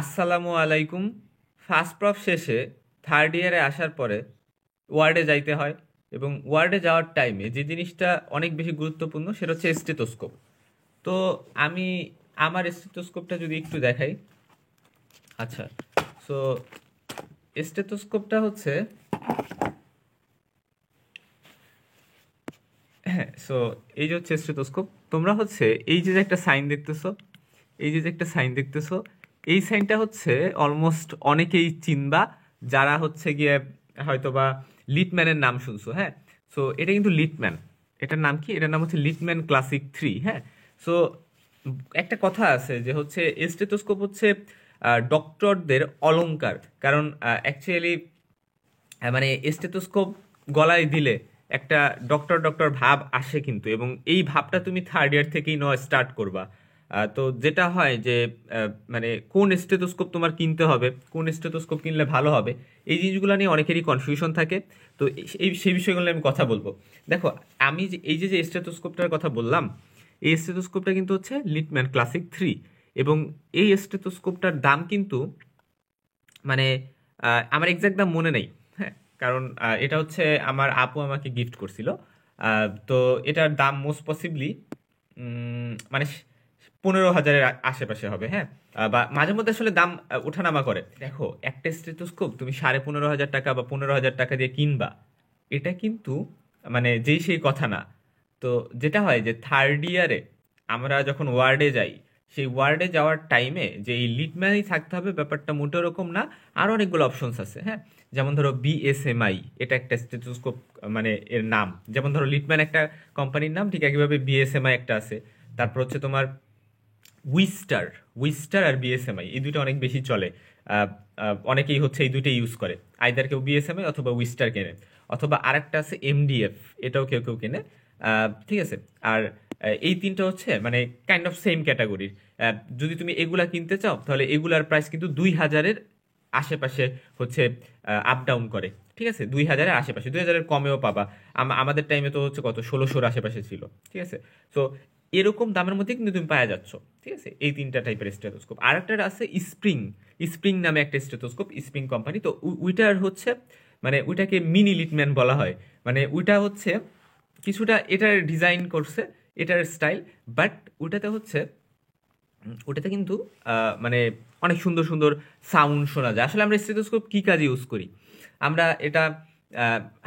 আসসালামু আলাইকুম। First proof শেষে থার্ড ইয়ারে আসার পরে ওয়ার্ডে যাইতে হয়, এবং ওয়ার্ডে যাওয়ার টাইমে যে জিনিসটা অনেক বেশি গুরুত্বপূর্ণ সেটা হচ্ছে স্টেথোস্কোপ। তো আমি আমার স্টেথোস্কোপটা যদি একটু দেখাই। আচ্ছা, সো স্টেথোস্কোপটা হচ্ছে, হ্যাঁ, সো এই যে হচ্ছে স্টেথোস্কোপ। তোমরা হচ্ছে এই যে যে একটা সাইন দেখতেছো, এই যে যে একটা সাইন দেখতেছো, এই সাইনটা হচ্ছে অলমোস্ট অনেকেই চিনবা, যারা হচ্ছে গিয়ে হয়তোবা লিটম্যানের নাম শুনছো। হ্যাঁ, সো এটা কিন্তু লিটম্যান। এটার নাম কি? এটার নাম হচ্ছে লিটম্যান ক্লাসিক 3। হ্যাঁ, সো একটা কথা আছে যে হচ্ছে স্টেথোস্কোপ হচ্ছে ডক্টরদের অলংকার। কারণ অ্যাকচুয়ালি মানে স্টেথোস্কোপ গলায় দিলে একটা ডক্টর ডক্টর ভাব আসে কিন্তু, এবং এই ভাবটা তুমি থার্ড ইয়ার থেকেই নয় স্টার্ট করবা। তো যেটা হয় যে মানে কোন স্টেথোস্কোপ তোমার কিনতে হবে, কোন স্টেথোস্কোপ কিনলে ভালো হবে, এই জিনিসগুলো নিয়ে অনেকেরই কনফিউশন থাকে। তো সেই বিষয়গুলো আমি কথা বলবো। দেখো, আমি যে এই যে যে স্টেথোস্কোপটার কথা বললাম, এই স্টেথোস্কোপটা কিন্তু হচ্ছে লিটম্যান ক্লাসিক 3। এবং এই স্টেথোস্কোপটার দাম কিন্তু মানে আমার এক্সাক্ট দাম মনে নেই। হ্যাঁ, কারণ এটা হচ্ছে আমার আপু আমাকে গিফট করছিল। তো এটার দাম মোস্ট পসিবলি মানে 15,000-এর আশেপাশে হবে। হ্যাঁ, বা মাঝে মধ্যে আসলে দাম ওঠানামা করে। দেখো, একটা স্টেথোস্কোপ তুমি 15,500 টাকা বা 15,000 টাকা দিয়ে কিনবা, এটা কিন্তু মানে যেই সেই কথা না। তো যেটা হয় যে থার্ড ইয়ারে আমরা যখন ওয়ার্ডে যাই, সেই ওয়ার্ডে যাওয়ার টাইমে যে এই লিটম্যানই থাকতে হবে ব্যাপারটা মোটেও এরকম না। আরও অনেকগুলো অপশনস আছে। হ্যাঁ, যেমন ধরো বিএসএমআই, এটা একটা স্টেথোস্কোপ, মানে এর নাম। যেমন ধরো লিটম্যান একটা কোম্পানির নাম, ঠিক একইভাবে বিএসএমআই একটা আছে। তারপর হচ্ছে তোমার উইস্টার। উইস্টার আর বিএসএমআই এই দুটো অনেক বেশি চলে। অনেকেই হচ্ছে এই দুটোই ইউজ করে। আইদার কেউ বিএসএমআই অথবা উইস্টার কেনে, অথবা আরেকটা আছে এমডিএফ, এটাও কেউ কেউ কেনে। ঠিক আছে। আর এই তিনটা হচ্ছে মানে কাইন্ড অফ সেম ক্যাটাগরির। যদি তুমি এগুলা কিনতে চাও তাহলে এগুলার প্রাইস কিন্তু 2,000-এর আশেপাশে হচ্ছে আপ ডাউন করে। ঠিক আছে, 2,000-এর আশেপাশে, 2,000-এর কমেও পাবা। আমাদের টাইমে তো হচ্ছে কত, 1600-র আশেপাশে ছিল। ঠিক আছে, সো এরকম দামের মধ্যে কিন্তু তুমি পাওয়া যাচ্ছ। ঠিক আছে, এই তিনটা টাইপের স্টেথোস্কোপ। আর একটা আছে স্প্রিং। স্প্রিং নামে একটা স্টেথোস্কোপ, স্প্রিং কোম্পানি। তো উইটার হচ্ছে মানে ওইটাকে মিনি লিটম্যান বলা হয়। মানে ওইটা হচ্ছে কিছুটা এটার ডিজাইন করছে, এটার স্টাইল, বাট ওটাতে হচ্ছে ওটাতে কিন্তু মানে অনেক সুন্দর সুন্দর সাউন্ড শোনা যায়। আসলে আমরা স্টেথোস্কোপ কী কাজে ইউজ করি? আমরা এটা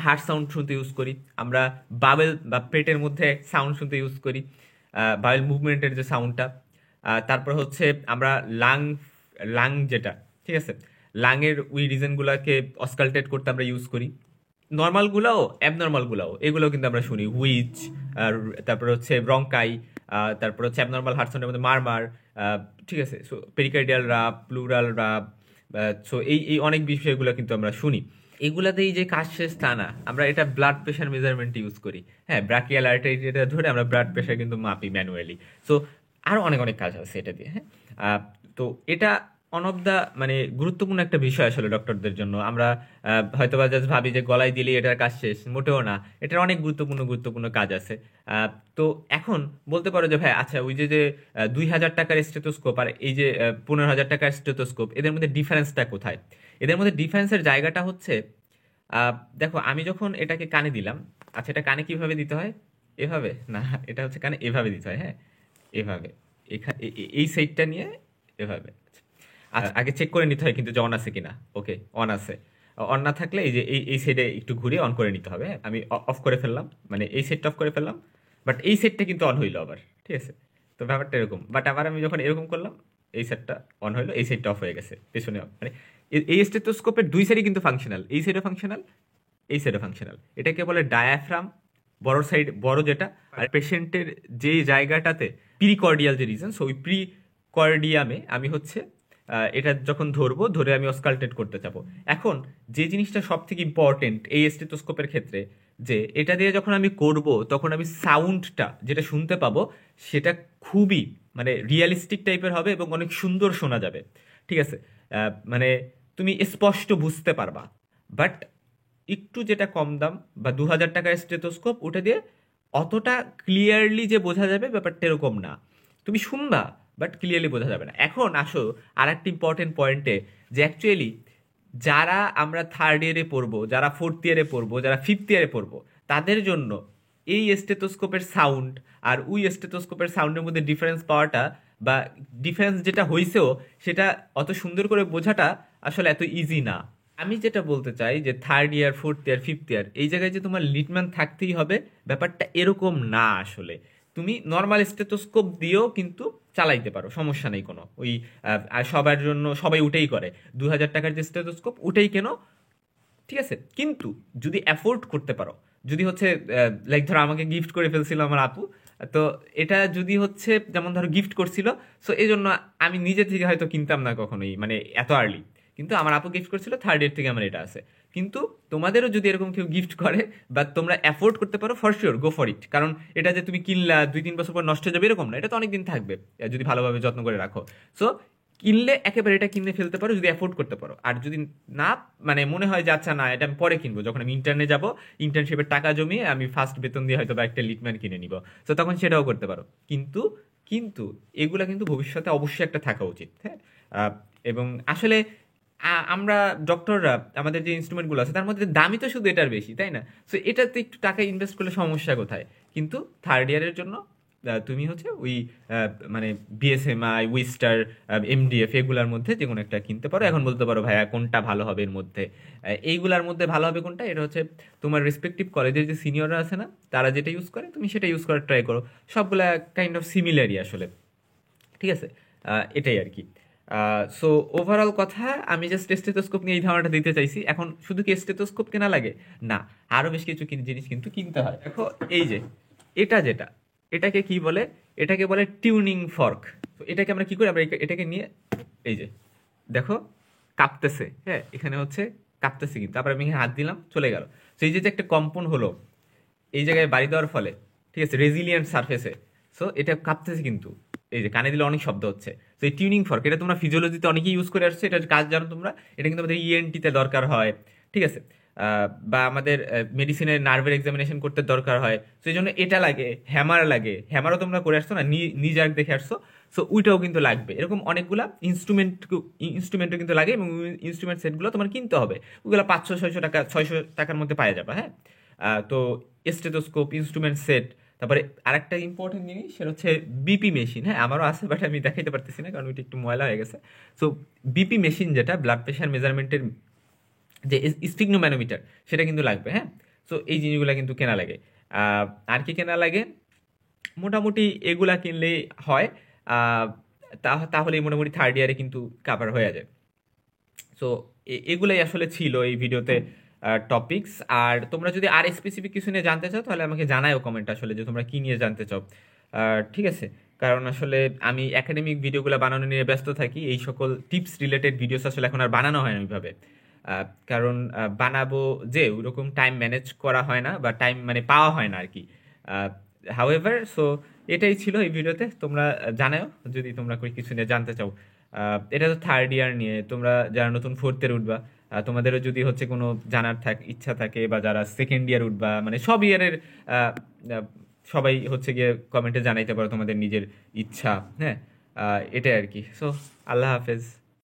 হার্ট সাউন্ড শুনতে ইউজ করি, আমরা বাবেল বা পেটের মধ্যে সাউন্ড শুনতে ইউজ করি, বাবেল মুভমেন্টের যে সাউন্ডটা। তারপর হচ্ছে আমরা লাং লাং যেটা, ঠিক আছে, লাংয়ের ওই রিজনগুলোকে অসকালটেট করতে আমরা ইউজ করি। নর্মালগুলাও অ্যাবনর্মালগুলাও এগুলোও কিন্তু আমরা শুনি, হুইচ, আর তারপর হচ্ছে ব্রঙ্কাই, তারপর হচ্ছে অ্যাবনর্মাল হার্ট সাউন্ডের মধ্যে মারমার। ঠিক আছে, সো পেরিকার্ডিয়াল রাব, প্লুরাল রাব। সো এই এই অনেক বিষয়গুলো কিন্তু আমরা শুনি। এগুলাতেই যে কাজ শেষ তা না, আমরা এটা ব্লাড প্রেশার মেজারমেন্ট ইউজ করি। হ্যাঁ, ব্রাকিয়াল আর্টারি এটা ধরে আমরা ব্লাড প্রেশার কিন্তু মাপি ম্যানুয়ালি। সো আরও অনেক অনেক কাজ আছে এটা দিয়ে। হ্যাঁ, তো এটা অন অফ দ্য মানে গুরুত্বপূর্ণ একটা বিষয় আসলে ডক্টরদের জন্য। আমরা হয়তোবা জাস্ট ভাবি যে গলায় দিলেই এটার কাজ শেষ, মোটেও না। এটার অনেক গুরুত্বপূর্ণ গুরুত্বপূর্ণ কাজ আছে। তো এখন বলতে পারো যে ভাই আচ্ছা, ওই যে যে 2,000 টাকার স্টেথোস্কোপ আর এই যে 15,000 টাকার স্টেথোস্কোপ, এদের মধ্যে ডিফারেন্সটা কোথায়? এদের মধ্যে ডিফারেন্সের জায়গাটা হচ্ছে, দেখো আমি যখন এটাকে কানে দিলাম, আচ্ছা এটা কানে কিভাবে দিতে হয়? এভাবে না, এটা হচ্ছে কানে এভাবে দিতে হয়। হ্যাঁ, এভাবে। এই সাইডটা নিয়ে এভাবে। আচ্ছা, আগে চেক করে নিতে হয় কিন্তু যে অন আছে কিনা। ওকে, অন আছে। অন না থাকলে এই যে এই সাইডে একটু ঘুরিয়ে অন করে নিতে হবে। হ্যাঁ, আমি অফ করে ফেললাম, মানে এই সেটটা অফ করে ফেললাম, বাট এই সেটটা কিন্তু অন হইলো আবার। ঠিক আছে, তো ব্যাপারটা এরকম। বাট আবার আমি যখন এরকম করলাম, এই সেটটা অন হইলো, এই সেটটা অফ হয়ে গেছে পেছনে মানে এই স্টেথোস্কোপের দুই সাইডই কিন্তু ফাংশনাল, এই সাইডও ফাংশনাল, এই সাইডও ফাংশনাল। এটাকে বলে ডায়াফ্রাম, বড় সাইড, বড় যেটা। আর পেশেন্টের যে জায়গাটাতে প্রিকর্ডিয়াল যে রিজন, সো ওই প্রিকর্ডিয়ামে আমি হচ্ছে এটা যখন ধরবো, ধরে আমি অস্কালটেট করতে চাবো। এখন যে জিনিসটা সব থেকে ইম্পর্টেন্ট এই স্টেথোস্কোপের ক্ষেত্রে, যে এটা দিয়ে যখন আমি করব তখন আমি সাউন্ডটা যেটা শুনতে পাবো সেটা খুবই মানে রিয়েলিস্টিক টাইপের হবে এবং অনেক সুন্দর শোনা যাবে। ঠিক আছে, মানে তুমি স্পষ্ট বুঝতে পারবা। বাট একটু যেটা কম দাম বা 2,000 টাকার স্টেথোস্কোপ, ওটা দিয়ে অতটা ক্লিয়ারলি যে বোঝা যাবে ব্যাপারটা এরকম না। তুমি শুনবা, বাট ক্লিয়ারলি বোঝা যাবে না। এখন আসো আর একটা ইম্পর্টেন্ট পয়েন্টে, যে অ্যাকচুয়ালি যারা আমরা থার্ড ইয়ারে পড়বো, যারা ফোর্থ ইয়ারে পড়বো, যারা ফিফথ ইয়ারে পড়বো, তাদের জন্য এই স্টেথোস্কোপের সাউন্ড আর ওই স্টেথোস্কোপের সাউন্ডের মধ্যে ডিফারেন্স পাওয়াটা, বা ডিফারেন্স যেটা হয়েছেও সেটা অত সুন্দর করে বোঝাটা আসলে এত ইজি না। আমি যেটা বলতে চাই যে third year, fourth year, fifth year এই জায়গায় যে তোমার লিটম্যান থাকতেই হবে, ব্যাপারটা এরকম না আসলে। তুমি নর্মাল স্টেথোস্কোপ দিয়েও কিন্তু চালাইতে পারো, সমস্যা নেই কোনো। ওই সবার জন্য সবাই উঠেই করে, 2,000 টাকার যে স্টেথোস্কোপ উঠেই কেন, ঠিক আছে। কিন্তু যদি অ্যাফোর্ড করতে পারো, যদি হচ্ছে লাইক ধরো আমাকে গিফট করে ফেলছিল আমার আপু, তো এটা যদি হচ্ছে যেমন ধরো গিফট করছিল, সো এই জন্য আমি নিজে থেকে হয়তো কিনতাম না কখনোই, মানে এত আর্লি। কিন্তু আমার আপু গিফট করছিল, থার্ড ইয়ার থেকে আমার এটা আছে। কিন্তু তোমাদেরও যদি এরকম কেউ গিফট করে বা তোমরা অ্যাফোর্ড করতে পারো, for sure go for it. কারণ এটা যে তুমি কিনলা 2-3 বছর পর নষ্ট হয়ে যাবে এরকম না, এটা তো অনেকদিন থাকবে যদি ভালোভাবে যত্ন করে রাখো। সো কিনলে একেবারে এটা কিনে ফেলতে পারো যদি অ্যাফোর্ড করতে পারো। আর যদি না, মানে মনে হয় যে আচ্ছা না এটা আমি পরে কিনবো, যখন আমি ইন্টার্নে যাব, ইন্টার্নশিপের টাকা জমিয়ে আমি ফার্স্ট বেতন দিয়ে হয়তো বা একটা লিটম্যান কিনে নিব, তো তখন সেটাও করতে পারো। কিন্তু কিন্তু এগুলা কিন্তু ভবিষ্যতে অবশ্যই একটা থাকা উচিত, হ্যাঁ। এবং আসলে আমরা ডক্টররা আমাদের যে ইনস্ট্রুমেন্টগুলো আছে তার মধ্যে দামি তো শুধু এটার বেশি, তাই না? সো এটাতে একটু টাকা ইনভেস্ট করলে সমস্যা কোথায়? কিন্তু থার্ড ইয়ারের জন্য তুমি হচ্ছে ওই মানে বিএসএমআই, উইস্টার, এমডিএফ এগুলার মধ্যে যে কোনো একটা কিনতে পারো। এখন বলতে পারো ভাইয়া কোনটা ভালো হবে এর মধ্যে, এইগুলার মধ্যে ভালো হবে কোনটা, এটা হচ্ছে তোমার রেসপেক্টিভ কলেজের যে সিনিয়ররা আছে না, তারা যেটা ইউজ করে তুমি সেটা ইউজ করার ট্রাই করো। সবগুলা কাইন্ড অফ সিমিলারই আসলে, ঠিক আছে। এটাই আর কি। সো ওভারঅল কথা, আমি জাস্ট স্টেথোস্কোপ নিয়ে এই ধারণাটা দিতে চাইছি। এখন শুধু কি স্টেথোস্কোপ কেনা লাগে? না, আরও বেশ কিছু জিনিস কিন্তু কিনতে হয়। দেখো এই যে এটা যেটা, এটাকে কি বলে? এটাকে বলে টিউনিং ফর্ক। তো এটাকে আমরা কি করি, আমরা এটাকে নিয়ে এই যে দেখো কাঁপতেছে, হ্যাঁ এখানে হচ্ছে কাঁপতেছে, কিন্তু তারপরে আমি এখানে হাত দিলাম চলে গেল। তো এই যে যে একটা কম্পন হলো এই জায়গায় বাড়ি দেওয়ার ফলে, ঠিক আছে, রেজিলিয়েন্ট সারফেসে, সো এটা কাঁপতেছে কিন্তু এই যে কানে দিলে অনেক শব্দ হচ্ছে। তো এই টিউনিং ফর্ক, এটা তোমরা ফিজিওলজিতে অনেকেই ইউজ করে আসছে, এটার কাজ জানো তোমরা। এটা কিন্তু আমাদের ইএনটিতে দরকার হয়, ঠিক আছে, বা আমাদের মেডিসিনের নার্ভের এক্সামিনেশন করতে দরকার হয়। তো এই জন্য এটা লাগে, হ্যামার লাগে, হ্যামারও তোমরা করে আসছো না, নিজার দেখে আসছো, সো ওইটাও কিন্তু লাগবে। এরকম অনেকগুলা ইনস্ট্রুমেন্টও কিন্তু লাগে, এবং ইনস্ট্রুমেন্ট সেটগুলো তোমার কিনতে হবে। ওগুলো 500-600 টাকা, 600 টাকার মধ্যে পাওয়া যাবে, হ্যাঁ। তো স্টেথোস্কোপ, ইনস্ট্রুমেন্ট সেট, তারপরে আরেকটা ইম্পর্টেন্ট জিনিস সেটা হচ্ছে বিপি মেশিন। হ্যাঁ আমারও আছে, বাট আমি দেখাইতে পারতেছি না কারণ ওইটা একটু ময়লা হয়ে গেছে। সো বিপি মেশিন, যেটা ব্লাড প্রেশার মেজারমেন্টের যে স্ফিগনোম্যানোমিটার, সেটা কিন্তু লাগবে, হ্যাঁ। সো এই জিনিসগুলো কিন্তু কেনা লাগে। আর কি কেনা লাগে? মোটামুটি এগুলা কিনলেই হয়। তাহলে মোটামুটি থার্ড ইয়ারে কিন্তু কাভার হয়ে যায়। সো এগুলাই আসলে ছিল এই ভিডিওতে টপিকস। আর তোমরা যদি আর স্পেসিফিক কিছু নিয়ে জানতে চাও তাহলে আমাকে জানাও কমেন্ট আসলে যে তোমরা কি নিয়ে জানতে চাও, ঠিক আছে। কারণ আসলে আমি একাডেমিক ভিডিওগুলো বানানো নিয়ে ব্যস্ত থাকি, এই সকল টিপস রিলেটেড ভিডিওস আসলে এখন আর বানানো হয় না ওইভাবে। কারণ বানাবো যে ওরকম টাইম ম্যানেজ করা হয় না, বা টাইম মানে পাওয়া হয় না আর কি। হাউএভার, সো এটাই ছিল এই ভিডিওতে। তোমরা জানাও যদি তোমরা কিছু নিয়ে জানতে চাও। এটা তো থার্ড ইয়ার নিয়ে, তোমরা যারা নতুন ফোর্থ ইয়ার উঠবা, তোমাদেরও যদি হচ্ছে কোনো জানার ইচ্ছা থাকে, বা যারা সেকেন্ড ইয়ার উঠবা, মানে সব ইয়ারের সবাই হচ্ছে গিয়ে কমেন্টে জানাইতে পারো তোমাদের নিজের ইচ্ছা, হ্যাঁ। এটাই আর কি। সো আল্লাহ হাফেজ।